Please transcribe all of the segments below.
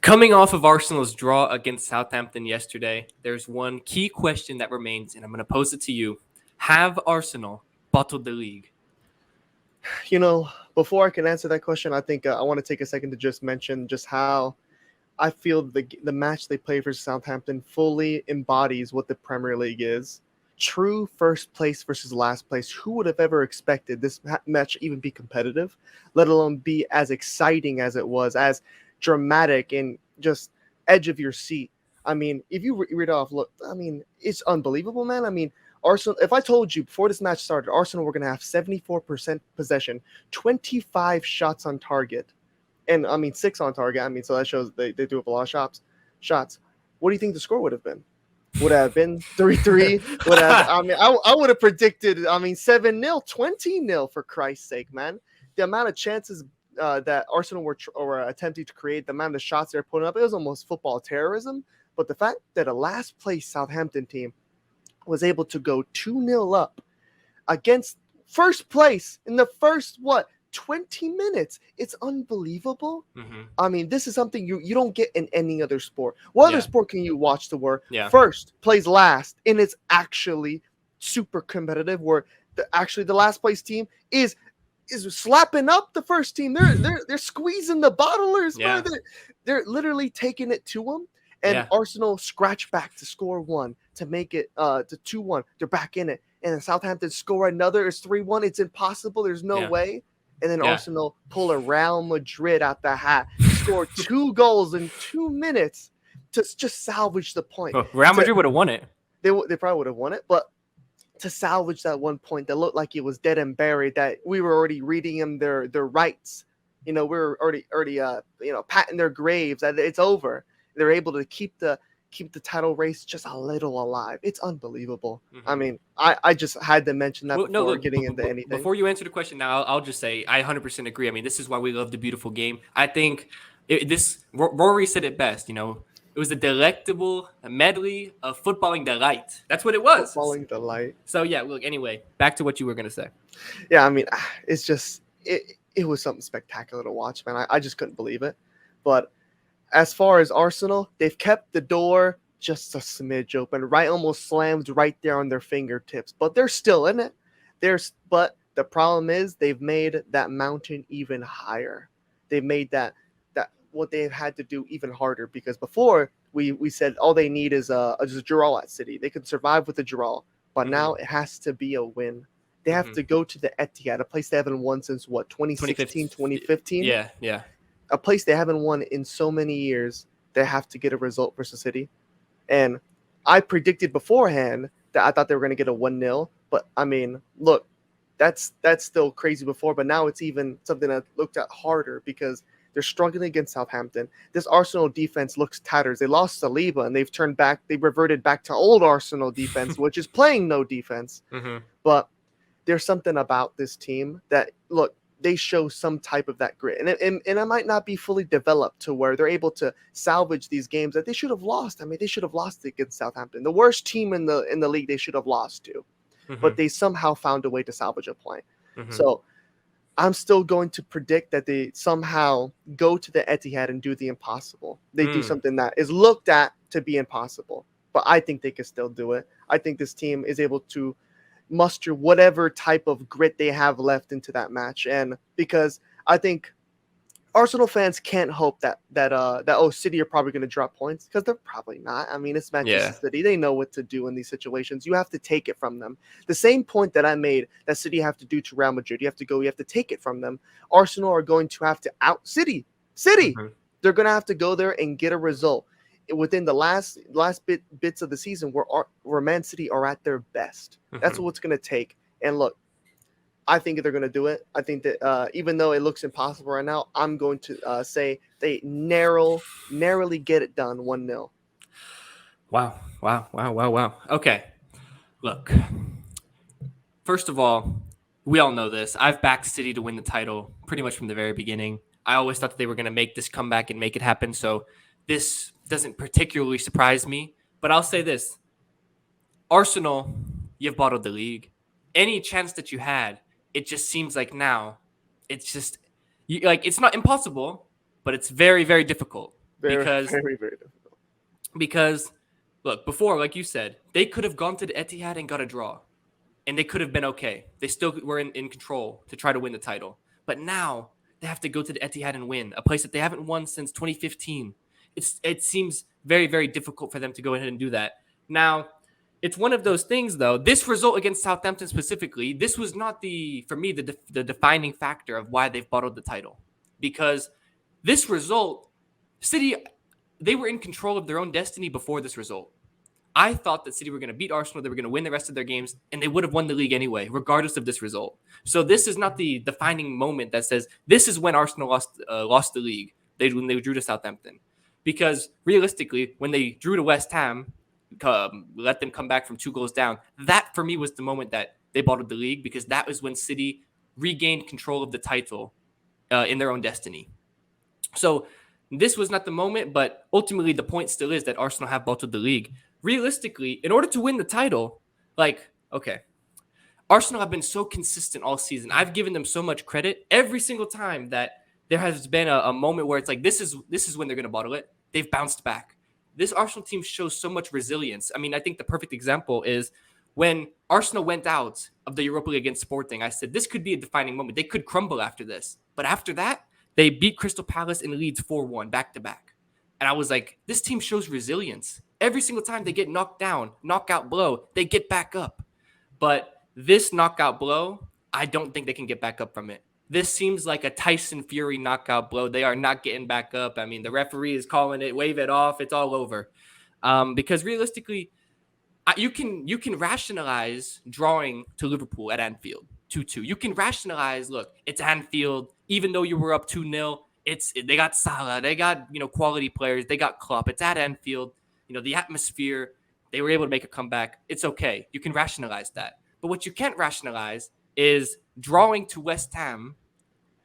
Coming off of Arsenal's draw against Southampton yesterday, there's one key question that remains, and I'm going to pose it to you. Have Arsenal bottled the league? Before I can answer that question, I think I want to take a second to just mention just how I feel the match they played for Southampton fully embodies what the Premier League is. True first place versus last place. Who would have ever expected this match even be competitive, let alone be as exciting as it was, as dramatic and just edge of your seat? I mean, if you read off, look, I mean, it's unbelievable, man. I mean, Arsenal, if I told you before this match started, Arsenal were going to have 74% possession, 25 shots on target, and I mean 6 on target. I mean, so that shows they do have a lot of shots. What do you think the score would have been? Would have been 3-3. Would have. I mean, I would have predicted. I mean, 7-0, 20-0 for Christ's sake, man. The amount of chances that Arsenal were attempting to create, the amount of shots they're putting up, it was almost football terrorism. But the fact that a last place Southampton team was able to go 2-0 up against first place in the first 20 minutes. It's unbelievable. Mm-hmm. I mean, this is something you don't get in any other sport. What other sport can you watch to where first plays last and it's actually super competitive, where the last place team is slapping up the first team. They're squeezing the bottlers. Yeah. They're literally taking it to them. And Arsenal scratch back to score 1 to make it to 2-1. They're back in it. And then Southampton score another. It's 3-1. It's impossible. There's no way. And then Arsenal pull a Real Madrid out the hat, score 2 goals in 2 minutes to just salvage the point. Well, Real Madrid would have won it. They probably would have won it. But to salvage that 1 point that looked like it was dead and buried, that we were already reading them their rights. We were already patting their graves, that it's over. They're able to keep the title race just a little alive. It's unbelievable. Mm-hmm. I mean, I just had to mention that before getting into anything. Before you answer the question now, I'll just say I 100% agree. I mean, this is why we love the beautiful game. I think Rory said it best, it was a delectable medley of footballing delight. That's what it was. Footballing delight. So, look, anyway, back to what you were going to say. Yeah, I mean, it's just, it was something spectacular to watch, man. I just couldn't believe it. But as far as Arsenal, they've kept the door just a smidge open, almost slammed right there on their fingertips. But they're still in it. But the problem is they've made that mountain even higher. They've made that what they've had to do even harder, because before we said all they need is just a draw at City. They can survive with a draw, but now it has to be a win. They have to go to the Etihad, a place they haven't won since 2016, 2015? Yeah. A place they haven't won in so many years. They have to get a result versus City. And I predicted beforehand that I thought they were going to get a 1-0. But, I mean, look, that's still crazy before. But now it's even something that looked at harder, because they're struggling against Southampton. This Arsenal defense looks tattered. They lost Saliba, and they reverted back to old Arsenal defense, which is playing no defense. Mm-hmm. But there's something about this team that, look, they show some type of that grit, and it might not be fully developed to where they're able to salvage these games that they should have lost. I mean, they should have lost against Southampton, the worst team in the league. They should have lost to, but they somehow found a way to salvage a point. So I'm still going to predict that they somehow go to the Etihad and do the impossible. They do something that is looked at to be impossible, but I think they can still do it. I think this team is able to muster whatever type of grit they have left into that match. And because I think Arsenal fans can't hope that City are probably going to drop points, because they're probably not. I mean, it's Manchester City. They know what to do in these situations. You have to take it from them. The same point that I made that City have to do to Real Madrid. You have to take it from them. Arsenal are going to have to out City. They're going to have to go there and get a result within the last bits of the season where Man City are at their best. That's what it's going to take. And look, I think they're going to do it. I think that even though it looks impossible right now, I'm going to say they narrowly get it done 1-0. Wow. Okay, look. First of all, we all know this. I've backed City to win the title pretty much from the very beginning. I always thought that they were going to make this comeback and make it happen. So this doesn't particularly surprise me, but I'll say this. Arsenal, you've bottled the league. Any chance that you had, it just seems like now, it's just, it's not impossible, but it's very, very difficult. Very, because very, very difficult. because look, before, like you said, they could have gone to the Etihad and got a draw, and they could have been okay. They still were in control to try to win the title. But now they have to go to the Etihad and win, a place that they haven't won since 2015. It seems very, very difficult for them to go ahead and do that. Now, it's one of those things, though. This result against Southampton specifically, this was not for me, the defining factor of why they've bottled the title. Because this result, City, they were in control of their own destiny before this result. I thought that City were going to beat Arsenal, they were going to win the rest of their games, and they would have won the league anyway, regardless of this result. So this is not the defining moment that says this is when Arsenal lost the league. When they drew to Southampton, because realistically, when they drew to West Ham, let them come back from 2 goals down. That for me was the moment that they bottled the league, because that was when City regained control of the title in their own destiny. So this was not the moment, but ultimately the point still is that Arsenal have bottled the league. Realistically, in order to win the title, Arsenal have been so consistent all season. I've given them so much credit every single time that there has been a moment where it's like, this is when they're going to bottle it. They've bounced back. This Arsenal team shows so much resilience. I mean, I think the perfect example is when Arsenal went out of the Europa League against Sporting. I said, this could be a defining moment. They could crumble after this. But after that, they beat Crystal Palace and Leeds 4-1 back-to-back. And I was like, this team shows resilience. Every single time they get knocked down, knockout blow, they get back up. But this knockout blow, I don't think they can get back up from it. This seems like a Tyson Fury knockout blow. They are not getting back up. I mean, the referee is calling it, wave it off. It's all over. Because realistically, you can rationalize drawing to Liverpool at Anfield 2-2. You can rationalize, look, it's Anfield. Even though you were up 2-0, they got Salah, they got quality players, they got Klopp. It's at Anfield. The atmosphere, they were able to make a comeback. It's okay. You can rationalize that. But what you can't rationalize is drawing to West Ham,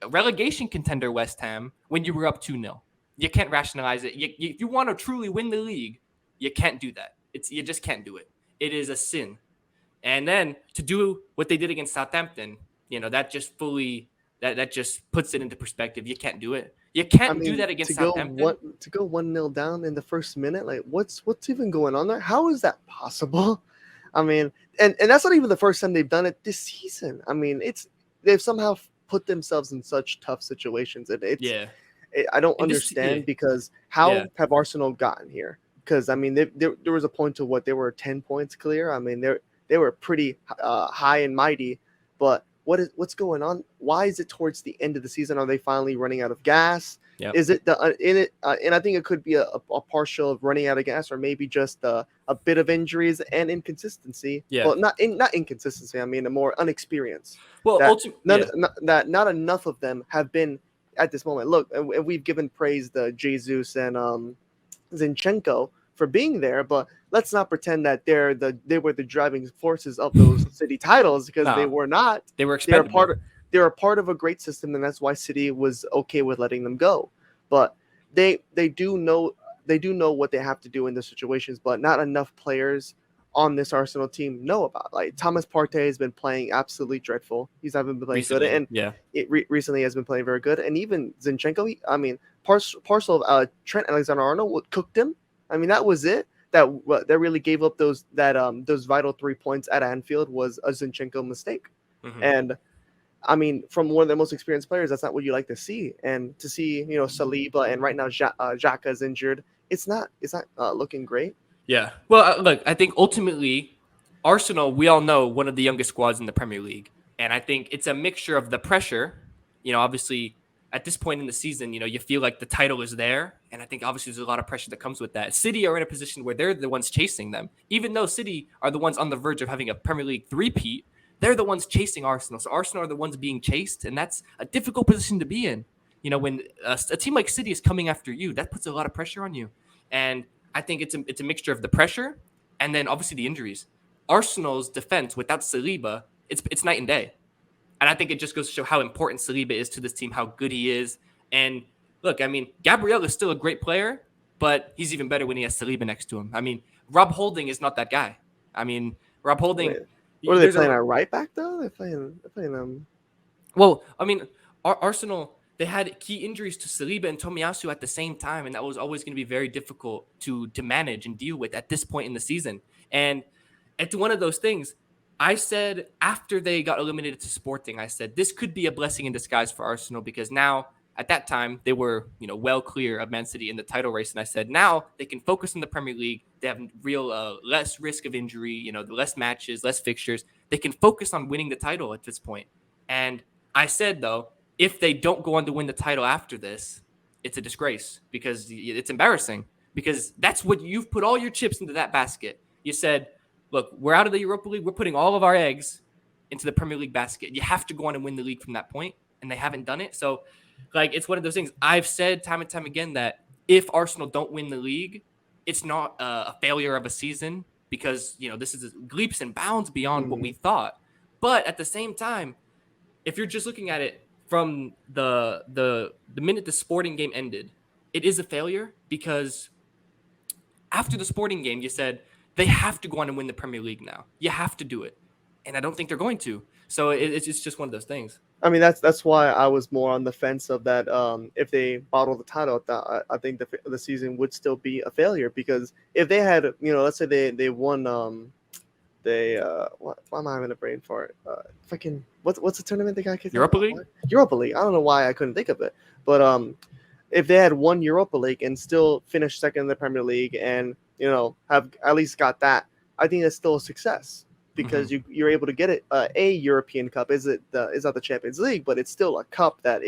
a relegation contender West Ham, when you were up 2-0. You can't rationalize it. If you want to truly win the league, you can't do that. You just can't do it. It is a sin. And then to do what they did against Southampton, that just that just puts it into perspective. You can't do it. You can't do that against Southampton. To go 1-0 down in the first minute, like what's even going on there? How is that possible? I mean, and that's not even the first time they've done it this season. I mean, they've somehow put themselves in such tough situations. I don't understand because how have Arsenal gotten here? Because I mean, there was a point to what they were 10 points clear. I mean, they were pretty high and mighty, but what's going on? Why is it towards the end of the season? Are they finally running out of gas? Yep. Is it and I think it could be a partial of running out of gas, or maybe just a bit of injuries and inconsistency. Yeah. Well, not inconsistency. I mean, a more unexperienced. Well, not enough of them have been at this moment. Look, and we've given praise to Jesus and Zinchenko for being there, but let's not pretend that they were the driving forces of those City titles, because they were not. They were expendable. They're a part of a great system, and that's why City was okay with letting them go. But they do know what they have to do in those situations, but not enough players on this Arsenal team know about. Like Thomas Partey has been playing absolutely dreadful. He's not been playing good, and recently has been playing very good. And even Zinchenko, I mean, parcel of Trent Alexander-Arnold cooked him. I mean, that was it. That really gave up those vital 3 points at Anfield was a Zinchenko mistake. Mm-hmm. And I mean, from one of the most experienced players, that's not what you like to see. And to see, Saliba, and right now Xhaka is injured, it's not looking great. Yeah. Well, look, I think ultimately Arsenal, we all know, one of the youngest squads in the Premier League. And I think it's a mixture of the pressure, obviously at this point in the season, you feel like the title is there. And I think obviously there's a lot of pressure that comes with that. City are in a position where they're the ones chasing them. Even though City are the ones on the verge of having a Premier League three-peat, they're the ones chasing Arsenal. So Arsenal are the ones being chased. And that's a difficult position to be in. When a team like City is coming after you, that puts a lot of pressure on you. And I think it's a mixture of the pressure and then obviously the injuries. Arsenal's defense without Saliba, it's night and day. And I think it just goes to show how important Saliba is to this team, how good he is. And look, I mean, Gabriel is still a great player, but he's even better when he has Saliba next to him. I mean, Rob Holding is not that guy. I mean, Rob Holding. What are they playing at right back though? They're playing. Well, I mean, Arsenal. they had key injuries to Saliba and Tomiyasu at the same time, and that was always going to be very difficult to manage and deal with at this point in the season. And it's one of those things. I said after they got eliminated to Sporting, I said this could be a blessing in disguise for Arsenal because now at that time they were, well clear of Man City in the title race, and I said now they can focus on the Premier League. They have real less risk of injury, the less matches, less fixtures. They can focus on winning the title at this point. And I said though, if they don't go on to win the title after this, it's a disgrace because it's embarrassing because that's what you've put all your chips into that basket. You said, look, we're out of the Europa League. We're putting all of our eggs into the Premier League basket. You have to go on and win the league from that point, and they haven't done it. So, it's one of those things. I've said time and time again that if Arsenal don't win the league, it's not a failure of a season because, this is leaps and bounds beyond what we thought. But at the same time, if you're just looking at it from the minute the Sporting game ended, it is a failure because after the Sporting game, you said they have to go on and win the Premier League now. You have to do it. And I don't think they're going to. So it's just one of those things. I mean, that's why I was more on the fence of that. If they bottle the title, I think the season would still be a failure because if they had, let's say they won, why am I having a brain for it? What's the tournament they got kicked Europa out? League? Europa League. I don't know why I couldn't think of it, but if they had won Europa League and still finished second in the Premier League and have at least got that, I think that's still a success. Because you're able to get it a European Cup. Is not the Champions League, but it's still a cup that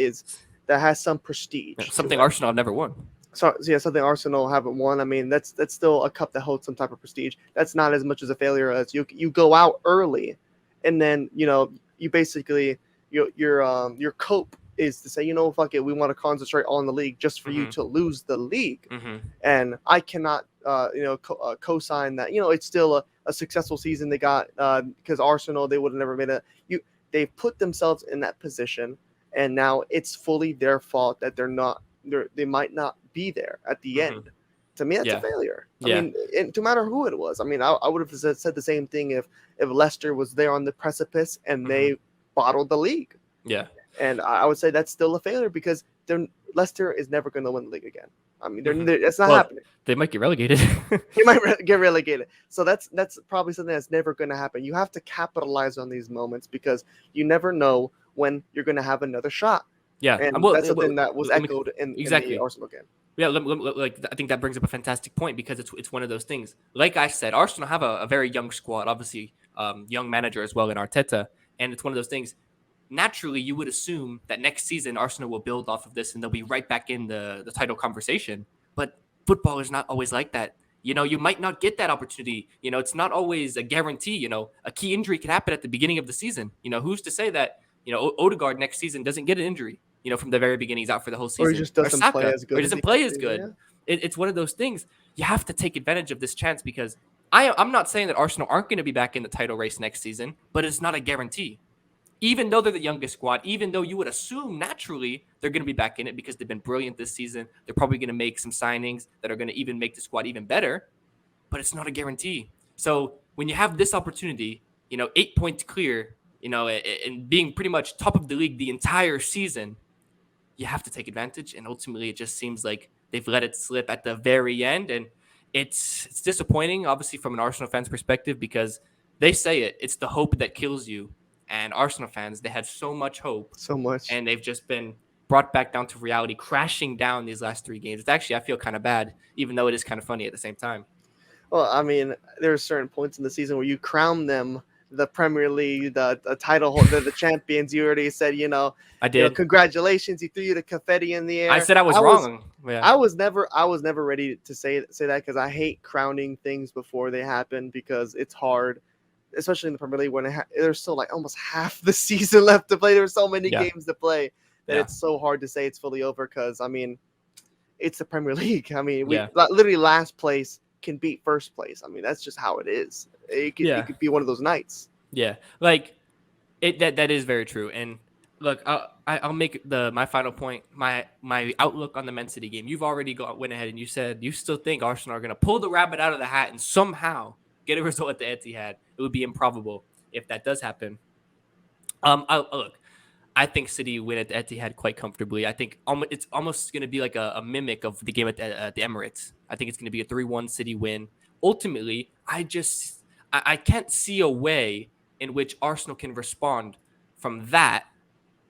has some prestige. Something Arsenal have never won. So yeah, something Arsenal haven't won. I mean, that's still a cup that holds some type of prestige. That's not as much as a failure as you go out early, and then you basically your cope is to say fuck it, we want to concentrate on the league just for you to lose the league, and I cannot co-sign that. It's still a successful season they got because Arsenal, they would have never made it. They've put themselves in that position, and now it's fully their fault that they might not be there at the end. To me, that's a failure. I mean, no matter who it was. I mean, I would have said the same thing if Leicester was there on the precipice and they bottled the league. Yeah. And I would say that's still a failure because Leicester is never going to win the league again. I mean, it's not happening. They might get relegated. They might get relegated. So that's probably something that's never going to happen. You have to capitalize on these moments because you never know when you're going to have another shot. Yeah, and that's something that was echoed in the Arsenal game. Yeah, I think that brings up a fantastic point because it's one of those things. Like I said, Arsenal have a very young squad, obviously young manager as well in Arteta, and it's one of those things. Naturally, you would assume that next season Arsenal will build off of this and they'll be right back in the title conversation. But football is not always like that. You might not get that opportunity. It's not always a guarantee. A key injury can happen at the beginning of the season. Who's to say that, Odegaard next season doesn't get an injury, from the very beginning, he's out for the whole season. Or he just doesn't play as good. Or he doesn't play as good. Yeah. It's one of those things. You have to take advantage of this chance because I'm not saying that Arsenal aren't going to be back in the title race next season, but it's not a guarantee. Even though they're the youngest squad, even though you would assume naturally they're going to be back in it because they've been brilliant this season, they're probably going to make some signings that are going to even make the squad even better, but it's not a guarantee. So when you have this opportunity, 8 points clear, and being pretty much top of the league the entire season, you have to take advantage. And ultimately, it just seems like they've let it slip at the very end. And it's disappointing, obviously, from an Arsenal fan's perspective, because they say it's the hope that kills you. And Arsenal fans, they had so much hope. So much. And they've just been brought back down to reality, crashing down these last 3 games. It's actually, I feel kind of bad, even though it is kind of funny at the same time. Well, I mean, there are certain points in the season where you crown them the Premier League, the title holder, the champions. You already said, I did. Congratulations. He threw you the confetti in the air. I said I was wrong. I was never ready to say that because I hate crowning things before they happen because it's hard. Especially in the Premier League when there's still like almost half the season left to play. There's so many games to play that it's so hard to say it's fully over because, I mean, it's the Premier League. I mean, literally last place can beat first place. I mean, that's just how it is. It could be one of those nights. Yeah, like that is very true. And look, I'll make my final point, my outlook on the Man City game. You've already went ahead and you said you still think Arsenal are going to pull the rabbit out of the hat and somehow get a result at the Etihad. It would be improbable if that does happen. Look, I think City win at the Etihad quite comfortably. I think it's almost going to be like a mimic of the game at the Emirates. I think it's going to be a 3-1 City win. Ultimately, I can't see a way in which Arsenal can respond from that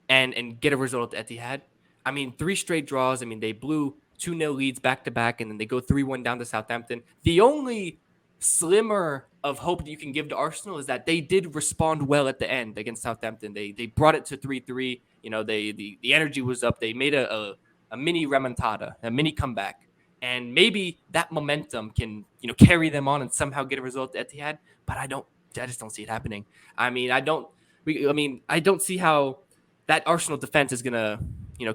and get a result at Etihad. I mean, 3 straight draws. I mean, they blew 2-0 leads back to back, and then they go 3-1 down to Southampton. The only slimmer of hope that you can give to Arsenal is that they did respond well at the end against Southampton. They brought it to 3-3. You know, the energy was up. They made a mini remontada, a mini comeback. And maybe that momentum can, carry them on and somehow get a result at Etihad, but I just don't see it happening. I mean, I don't see how that Arsenal defense is going to,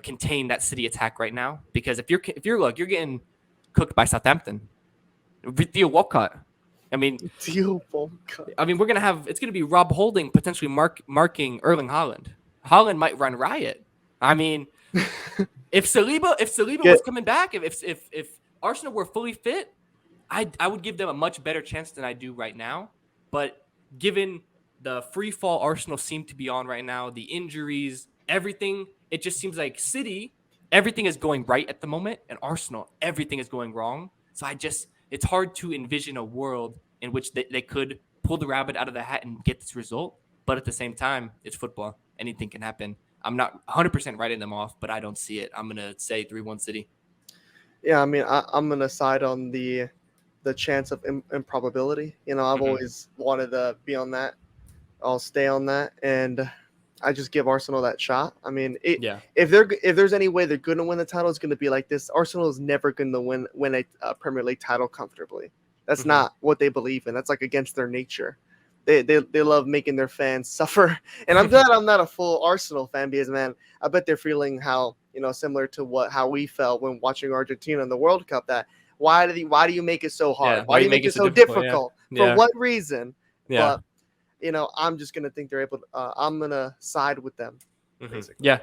contain that City attack right now, because if you're getting cooked by Southampton, Theo Walcott, I mean, Theo Walcott. I mean, it's going to be Rob Holding potentially marking Erling Haaland. Haaland might run riot. I mean, if Saliba was coming back, if Arsenal were fully fit, I would give them a much better chance than I do right now. But given the free fall Arsenal seem to be on right now, the injuries, everything, it just seems like City, everything is going right at the moment, and Arsenal, everything is going wrong. So it's hard to envision a world in which they could pull the rabbit out of the hat and get this result. But at the same time, it's football. Anything can happen. I'm not 100% writing them off, but I don't see it. I'm going to say 3-1 City. Yeah, I mean, I'm going to side on the chance of improbability. I've always wanted to be on that. I'll stay on that, and I just give Arsenal that shot. I mean, if there's any way they're going to win the title, it's going to be like this. Arsenal is never going to win a Premier League title comfortably. That's not what they believe in. That's like against their nature. They love making their fans suffer. And I'm glad I'm not a full Arsenal fan, because, man, I bet they're feeling how, similar to how we felt when watching Argentina in the World Cup. That why do you make it so hard? Why do you make it so difficult? Yeah. For what reason? Yeah. But I'm just gonna think they're able to. I'm gonna side with them. Yeah.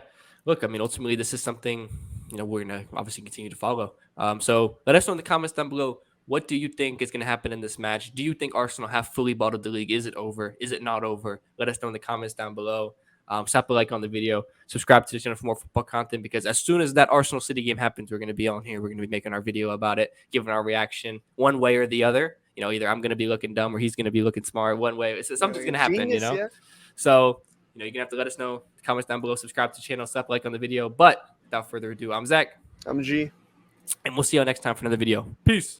Look, I mean, ultimately, this is something we're gonna obviously continue to follow. So let us know in the comments down below. What do you think is going to happen in this match? Do you think Arsenal have fully bottled the league? Is it over? Is it not over? Let us know in the comments down below. Slap a like on the video. Subscribe to the channel for more football content, because as soon as that Arsenal City game happens, we're going to be on here. We're going to be making our video about it, giving our reaction one way or the other. Either I'm going to be looking dumb or he's going to be looking smart one way. Something's going to happen, Yeah. So, you're going to have to let us know. Comments down below. Subscribe to the channel. Slap a like on the video. But without further ado, I'm Zach. I'm G. And we'll see you all next time for another video. Peace.